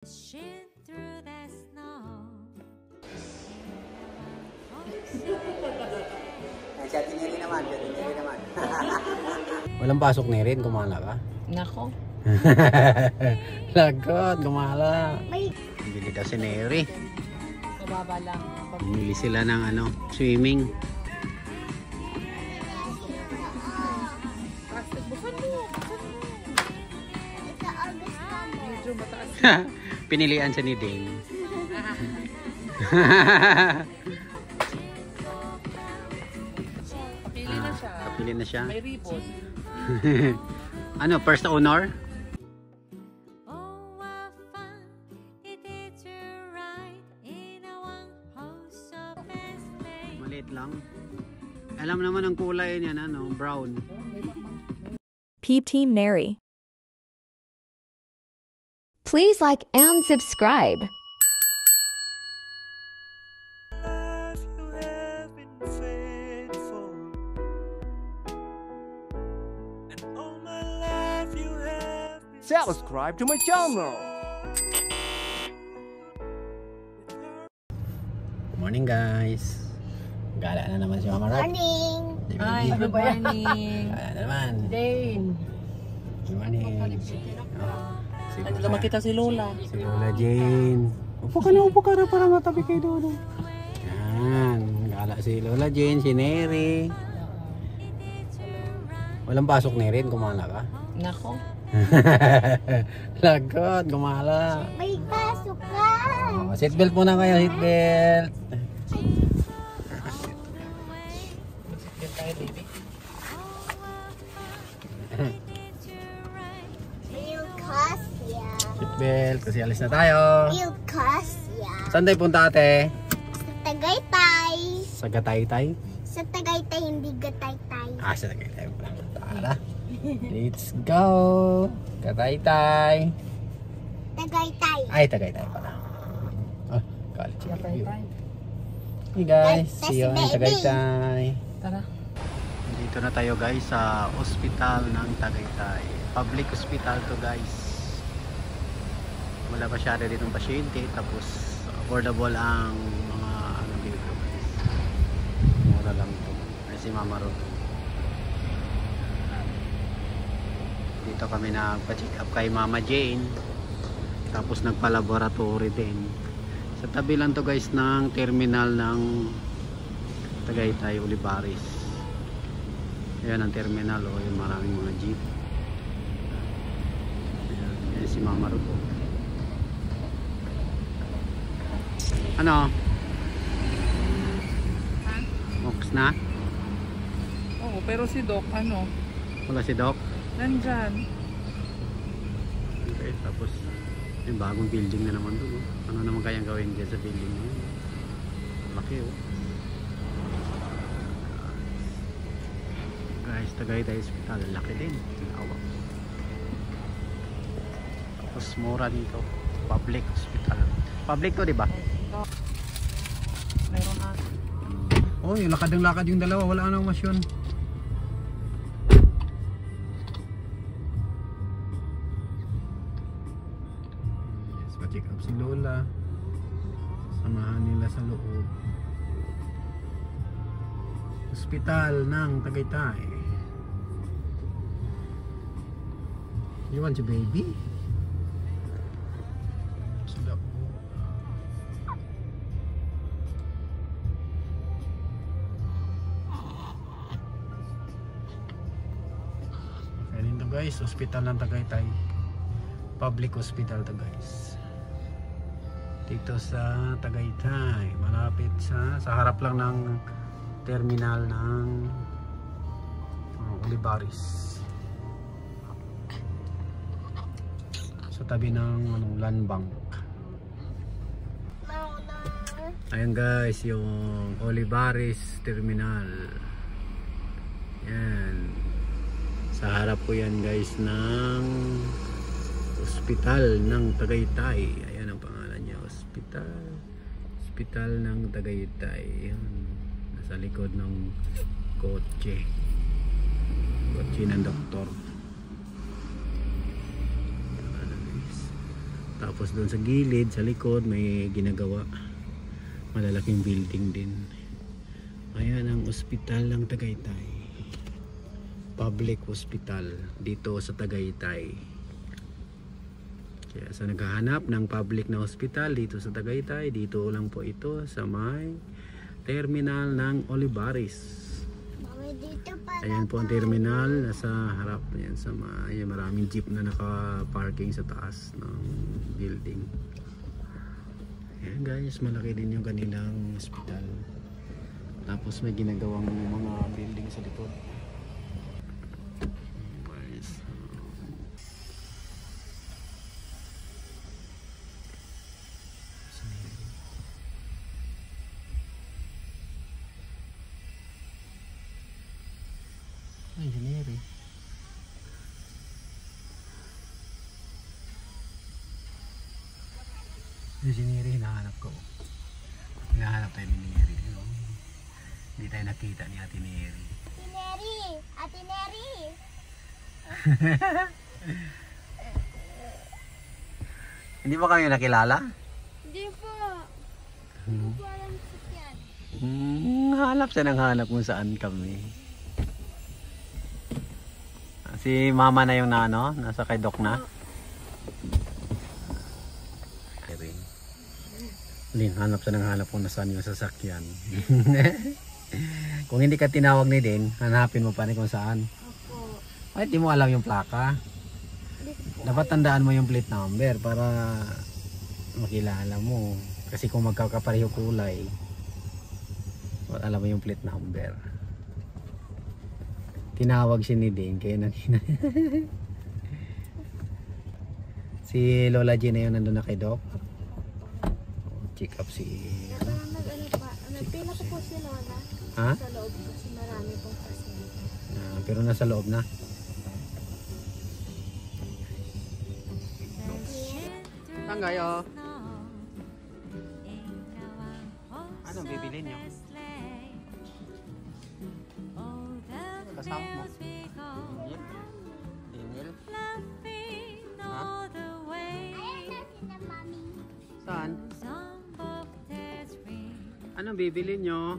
Siya tinili naman. Walang pasok ni rin, kumala ka? Nako. Lagot, kumala. Bili daw si Neri. Mababa lang. Bumili sila ng swimming. Plastic, bukan mo. Medyo mataas. Pinilian siya ni Ding. Kapili na siya. Kapili na siya. May ribbon. First honor? Maliit lang. Alam naman ang kulay niyan, brown. Peep Team Neri. Please like and subscribe. Subscribe to my channel. Good morning, guys. Gala na naman si Mama Rob. Morning! Hi, good morning. Gala na naman. Dane. Good morning. Hindi ka makita si Lola. Si Lola Jane. Upo ka na para matabi kay Dodo. Yan. Gala si Lola Jane, si Neri. Walang pasok ni rin, kumala ka? Nako. Lagot, gumala. May pasok ka! Seatbelt muna kayo, seatbelt. Seatbelt tayo, baby. Seatbelt, kasi alis na tayo. Saan tayo punta, ate? Sa Tagaytay. Sa Gataytay? Sa Tagaytay, hindi Gataytay. Sa Tagaytay. Tara. Let's go! Gataytay! Tagaytay. Ay, Tagaytay pala. College view. Gataytay. Hey guys, That's see you in baby. Tagaytay. Tara. Dito na tayo guys sa ospital ng Tagaytay. Public hospital to guys. Wala pa siya dito ng pasyente. Tapos affordable ang mga dito guys. Mura lang to. Ay si Mama Rob. Dito kami nagpa-check up kay Mama Jane. Tapos nagpa-laboratory din. Sa tabi lang to guys ng terminal ng Tagaytay Olivares. Ayan ang terminal, yung maraming mga jeep. Ayan si Mama Rob. Mox na? Oo, pero si Doc, Wala si Doc? nandyan. Okay, tapos yung bagong building na naman doon. Ano naman kayang gawin dyan sa building na yun? Laki Guys, Tagaytay Hospital, laki din. Awak. Tapos mura dito. Public hospital. Public to, di ba? Mayroon na. Oh, yung lakad yung dalawa, wala nang masyon. Yes, pa-check up si Lola. Samahan nila sa loob. Hospital ng Tagaytay. You want your baby? Sudah po. Ayan ito guys, hospital ng Tagaytay. Public hospital to guys. Dito sa Tagaytay, malapit sa harap lang ng terminal ng Olivares. Sa tabi ng Land Bank. Ayan guys, yung Olivares Terminal. Yan. Sa harap po yan guys ng Hospital ng Tagaytay. Ayan ang pangalan niya, Hospital ng Tagaytay. Yan. Nasa likod ng kotse ng doktor. Tapos doon sa gilid, sa likod, may ginagawa. Malalaking building din. Ayan ang ospital ng Tagaytay. Public hospital dito sa Tagaytay. Kaya sa naghahanap ng public na hospital dito sa Tagaytay, dito lang po ito sa may terminal ng Olivares. Mami, dito pala. Ayan po ang terminal, nasa harap. Ayan, sa ayan, maraming jeep na naka-parking sa taas ng building. Ayan guys, malaki din yung kanilang hospital. Tapos may ginagawang mga building sa likod. Guys, engineering. Engineering hinahanap ko. Hinahanap tayo ni Neri. Hindi tayo nakita ni Ate Neri. Tineri! Ate Neri! Hindi ba kayo nakilala? Hindi po. Hmm. Hindi ko alam sakyan. Hanap siya ng hanap kung saan kami. Si mama na yung nano, nasa kay Doc na. Lin, hanap siya ng hanap kung nasaan yung sasakyan. Kung hindi ka tinawag ni Din, hanapin mo pa rin kung saan. Opo. Ay, di mo alam yung plaka. Dapat tandaan mo yung plate number para makilala mo. Kasi kung magkakapareho kulay, alam mo yung plate number. Tinawag si ni Din, kaya nakina. Si Lola G na yun nandun na kay Doc. Check up si... Nagpila ko po si Lola. Ha? Sa loob kasi marami pong pasyente. Pero nasa loob na. Saan kayo? Anong bibilin niyo? Kasama mo? Dinil? Dinil? Ha? Ayan na sila, Mami. Saan? Anong bibilin niyo?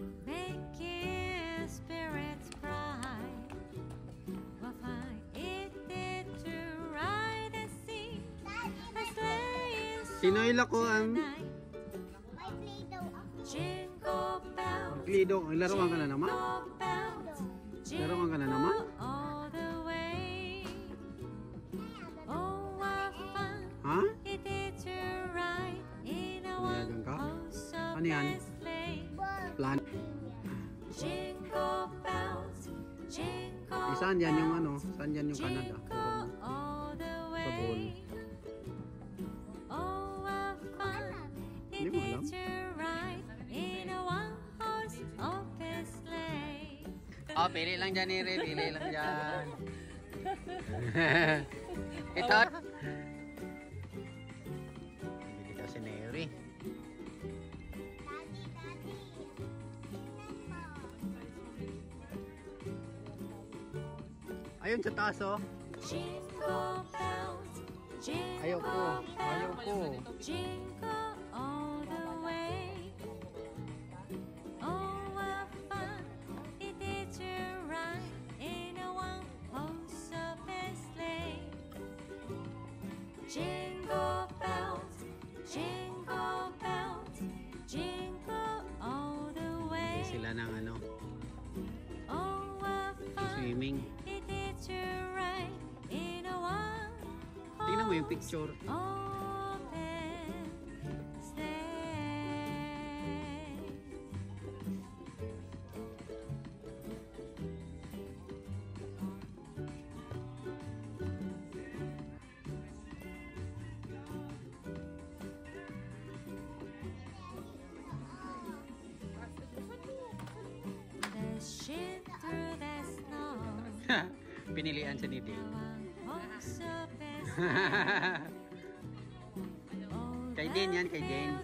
Sinoy ko ang May play daw ako. Glido. Laruan ka na naman? Laruan ka na naman? Ha? Nilagan ka? Ano yan? Plan? Saan yan yung ano? Saan yan yung Canada? Sa bowl. Hindi mo alam? Oh, pili lang dyan, Neri. Pili lang dyan. Ito. Bili daw si Neri. Daddy, Daddy. Tingnan mo. Ayun sa taas, oh. Ayoko. Ayoko. Sila ng ano, swimming. Tingnan mo yung picture. Pinilian siya ni Ding. Kay Dane yan, kay Dane.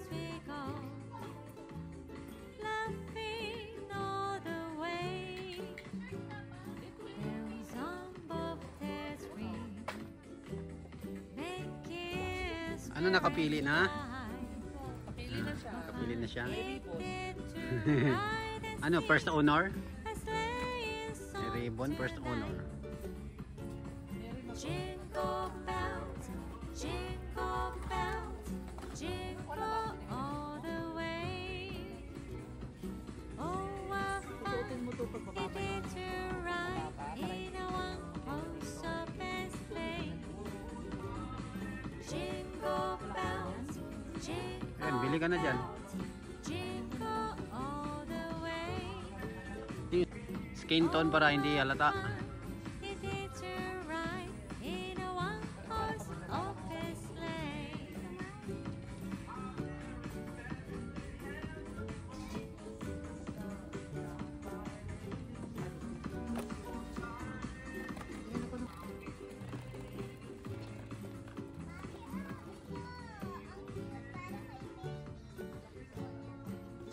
Ano Ano, nakapili na? Pili na siya. Nakapili na siya. May ribbon. Ano, first honor? May ribbon, first honor. Jingle bells, jingle bells, jingle all the way. Oh, what fun Susuotin mo ito pag mababa it yung is to ride in a one-horse open sleigh. Jingle bells, jingle Ayan, bili ka na dyan. jingle all the way. Skin tone para hindi halata. It is to ride in a one-horse open sleigh.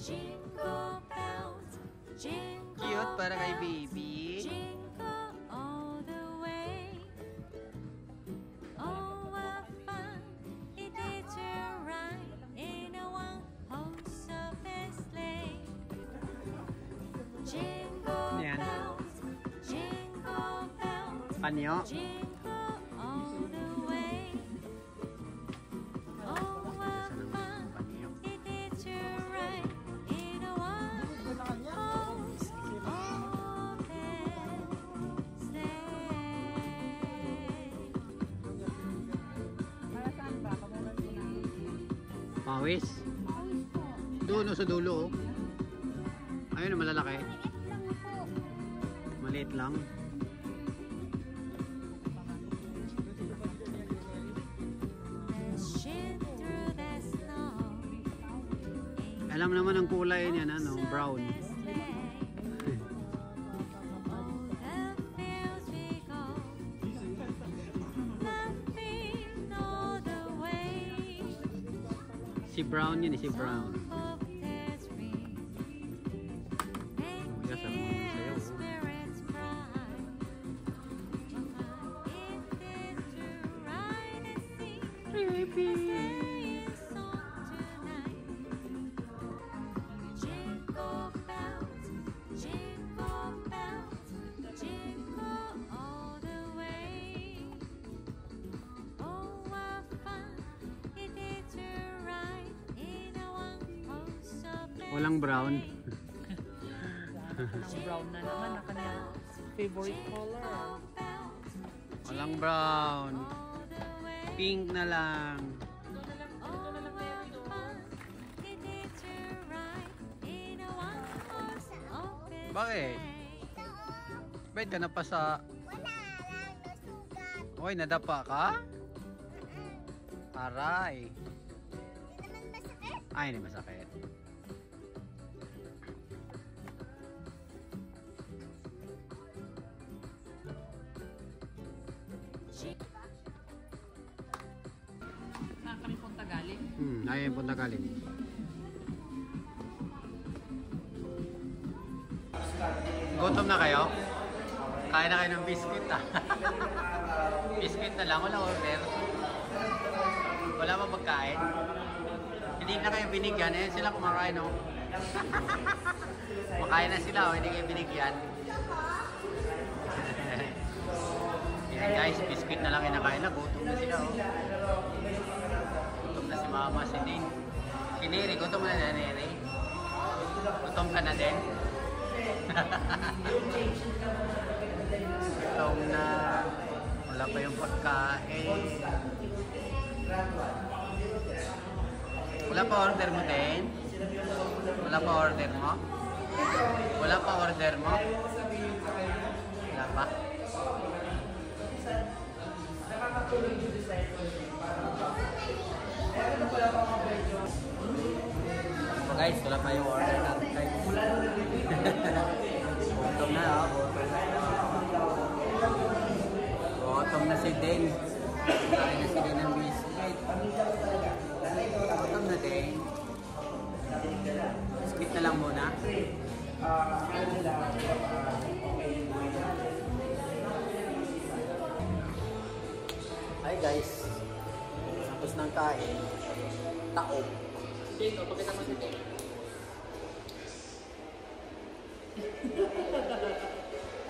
Jingle bells, jingle Cute para kay baby. jingle all the way. Oh, what fun it is to ride in a one-horse open sleigh. Jingle Yan. bells, jingle bells, Panyo. jingle all the way. Oh, what fun Panyo. it is to ride in a one-horse open sleigh. Pawis. Doon sa dulo. Ayun, malalaki. Maliit lang. Dashing through the snow. Alam naman ang kulay niyan, ano, brown. Oh, the fields we go, laughing all the way. Si brown yun, si brown. Hope there's free. Yes, ang sayo. Spirits bright. It is to ride and sing a sleighing song tonight. Jingle bells, jingle all the way. Oh, what fun it is to ride in a one-horse open Walang brown. Ang brown na naman na kanyang favorite color. Walang brown. Pink na lang. Bakit? Ba't ka na pa sa... Wala lang, nasugat. Oy, nadapa ka? Aray. Hindi naman masakit. Ay, hindi masakit. Ah, kami punta galing. Ayun yung punta galing. Gutom na kayo? Kain na kayo ng biscuit ah. Biscuit na lang, wala order. Wala ba pagkain? Hindi na kayo binigyan, eh sila kumakain oh. Makain na sila oh, hindi kayo binigyan. Yan guys, biscuit na lang kinakain na, gutom na sila oh. Gutom na si mama, si Ning. Si Neri, gutom na na Neri. Gutom ka na din. Gutom na. Wala pa yung pagkain. Wala pa order mo din? Wala pa order mo? Wala pa order mo? Wala pa? Guys, wala pa yung order natin guys. Gutom na oh. Gutom na si Den. Kain na si Den ng biscuit. Gutom na Den. Biscuit na lang muna. Hi guys. Tapos ng kain, taob. Dito, pakita mo dito.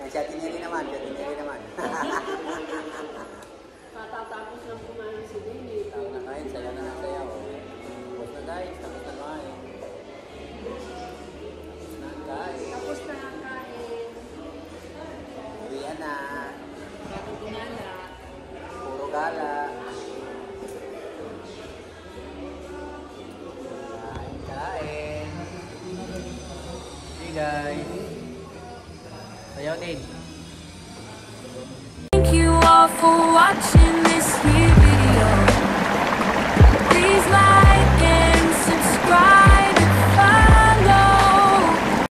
Ay, siya tiniri naman. Matatapos lang kumain si Dini. Tapos na kain, saya na sayaw. Tapos na guys, tapos na kain. Tapos na ang kain. Uwian na. Bago gumala. Puro gala. Kain. Hey guys. Sayaw din. Thank you all for watching this here video. Please like